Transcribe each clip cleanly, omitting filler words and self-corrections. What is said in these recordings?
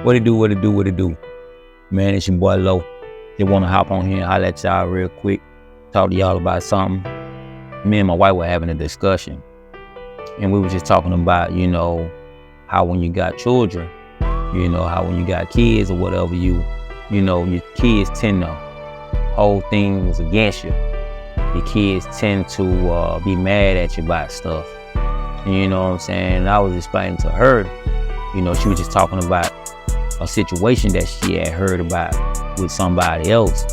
What it do, what it do, what it do? Man, it's your boy Low. They want to hop on here and holler at y'all real quick. Talk to y'all about something. Me and my wife were having a discussion. And we were just talking about, how when you got children, how when you got kids or whatever, your kids tend to hold things against you. Your kids tend to be mad at you about stuff. And you know what I'm saying? And I was explaining to her, she was just talking about a situation that she had heard about with somebody else.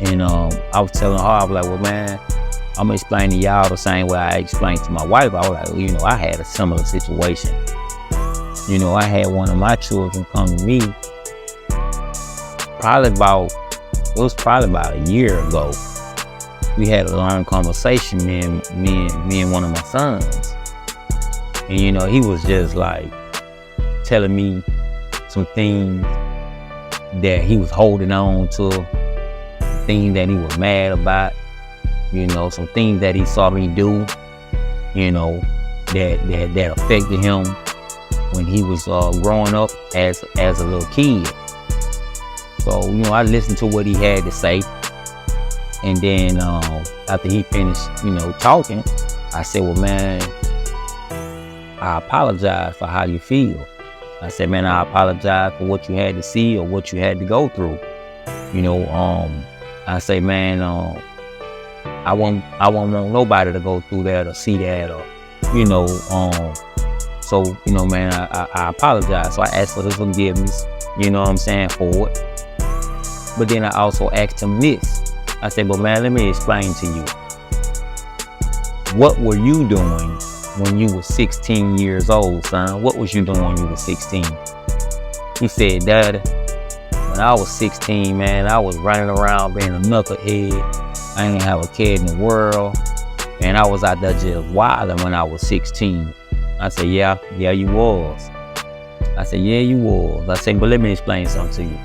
And I was telling her, I was like, well, man, I'm gonna explain to y'all the same way I explained to my wife. I was like, I had a similar situation. I had one of my children come to me probably about a year ago. We had a long conversation, me and one of my sons. And he was just like telling me some things that he was holding on to, things that he was mad about, some things that he saw me do, that affected him when he was growing up as a little kid. So, I listened to what he had to say. And then after he finished, talking, I said, well, man, I apologize for how you feel. I said, man, I apologize for what you had to see or what you had to go through. I say, man, I won't want nobody to go through that or see that or, so, man, I apologize. So I asked for his forgiveness, for it. But then I also asked him this. I said, but man, let me explain to you. What were you doing when you were 16 years old, son? What was you doing when you were 16? He said, Daddy, when I was 16, man, I was running around being a knucklehead. I didn't have a care in the world. And I was out there just wilding when I was 16. I said, yeah, you was. I said, yeah, you was. I said, but let me explain something to you.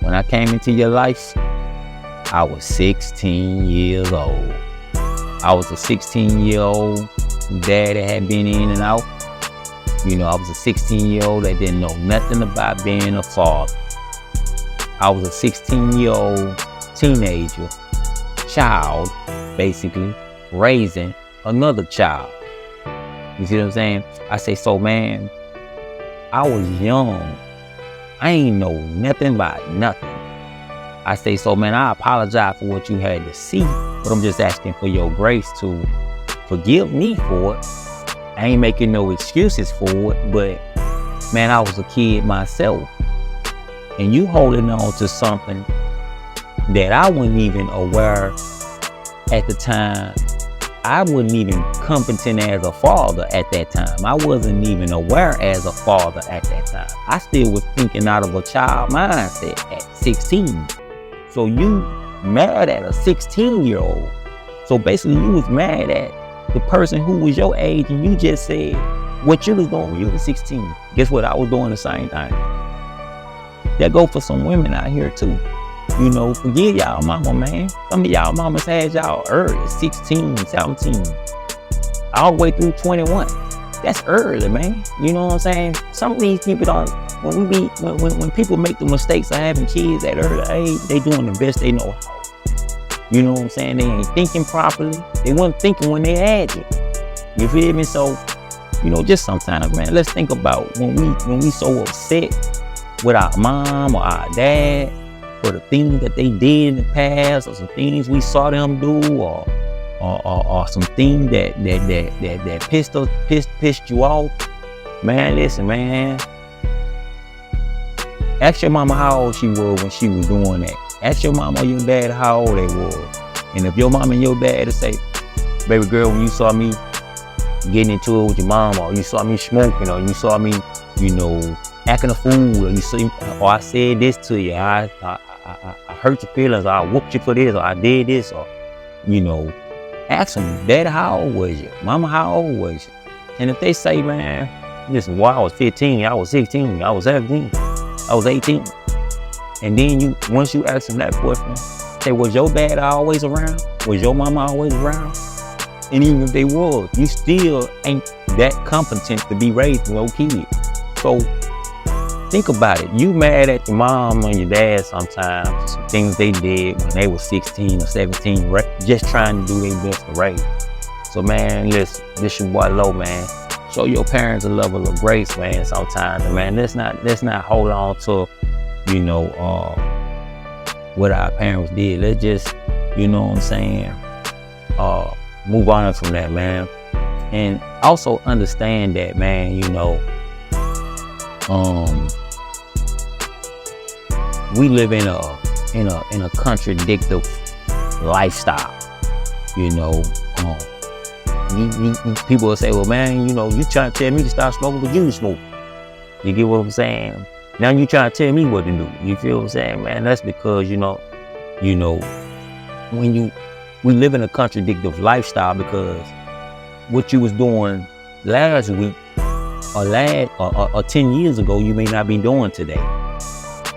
When I came into your life, I was 16 years old. I was a 16-year-old dad that had been in and out. I was a 16-year-old that didn't know nothing about being a father. I was a 16-year-old teenager, child, basically, raising another child. You see what I'm saying? I say, so man, I was young. I ain't know nothing about nothing. I say, so man, I apologize for what you had to see, but I'm just asking for your grace to forgive me for it. I ain't making no excuses for it, but man, I was a kid myself. And you holding on to something that I wasn't even aware at the time. I wasn't even competent as a father at that time. I wasn't even aware as a father at that time. I still was thinking out of a child mindset at 16. So you mad at a 16-year-old. So basically you was mad at the person who was your age, and you just said what you was doing when you was 16. Guess what? I was doing the same thing. That go for some women out here too. Forgive y'all mama, man. Some of y'all mamas had y'all early, 16, 17, all the way through 21. That's early, man. You know what I'm saying? Some of these people don't, when people make the mistakes of having kids at early age, they doing the best they know how. You know what I'm saying? They ain't thinking properly. They weren't thinking when they had you. You feel me? So, just sometimes, man, let's think about when we so upset with our mom or our dad for the things that they did in the past, or some things we saw them do, or some things that pissed you off. Man, listen, man. Ask your mama how old she was when she was doing that. Ask your mama or your dad how old they were. And if your mom and your dad say, baby girl, when you saw me getting into it with your mom, or you saw me smoking, or you saw me, acting a fool, or I said this to you, I hurt your feelings, or I whooped you for this, or I did this, or, ask them, Daddy, how old was you? Mama, how old was you? And if they say, man, listen, I was 15, I was 16, I was 17, I was 18. And then once you ask them that question, say, was your dad always around? Was your mama always around? And even if they was, you still ain't that competent to be raised no kid. So Think about it. You mad at your mom and your dad sometimes, some things they did when they were 16 or 17, just trying to do their best to raise. So man, listen, this your boy Low, man. Show your parents a level of grace, man, sometimes. And man, let's not hold on to, you know, what our parents did. Let's just, you know what I'm saying, move on from that, man. And also understand that, man, you know, we live in a contradictive lifestyle. You know, people will say, well, man, you know, you trying to tell me to stop smoking, but you smoke. You get what I'm saying? Now you trying to tell me what to do. You feel what I'm saying, man? That's because, you know, when we live in a contradictive lifestyle, because what you was doing last week or 10 years ago, you may not be doing today.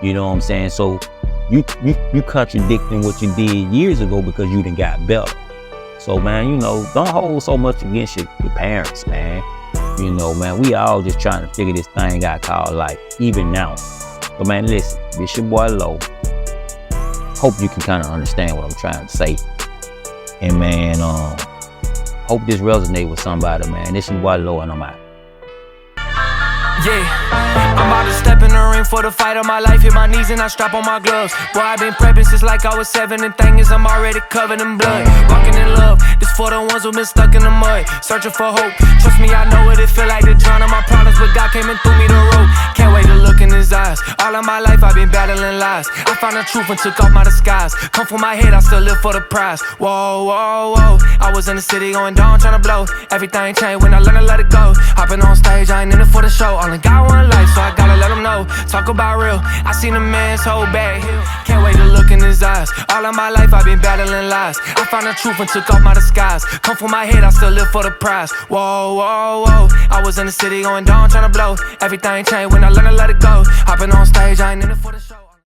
You know what I'm saying? So you contradicting what you did years ago because you done got better. So man, you know, don't hold so much against your parents, man. You know, man, we all just trying to figure this thing out called life, even now. But man, listen, this your boy Low. Hope you can kind of understand what I'm trying to say. And man, hope this resonate with somebody, man. This your boy Low, and I'm out. Yeah, I'm about to step in the ring for the fight of my life. Hit my knees and I strap on my gloves. Boy, I've been prepping since like I was 7. And thing is, I'm already covered in blood. Walking in love, this for the ones who been stuck in the mud, searching for hope. Trust me, I know what it feel like to drown on my problems, but God came and threw me the rope. Can't wait to look in his eyes. All of my life I've been battling lies. I found the truth and took off my disguise. Come from my head, I still live for the prize. Whoa, whoa, whoa. I was in the city going down, trying to blow. Everything changed when I learned to let it go. Hopping on stage, I ain't in it for the show. Only got one life, so I gotta let them know. Talk about real, I seen a man's whole bag. Can't wait to look in his eyes. All of my life I've been battling lies. I found the truth and took off my disguise. Come from my head, I still live for the prize. Whoa, whoa, whoa. I was in the city going down, trying to blow. Everything changed when I learned to let it go. Hopping on stage, I ain't in it for the show.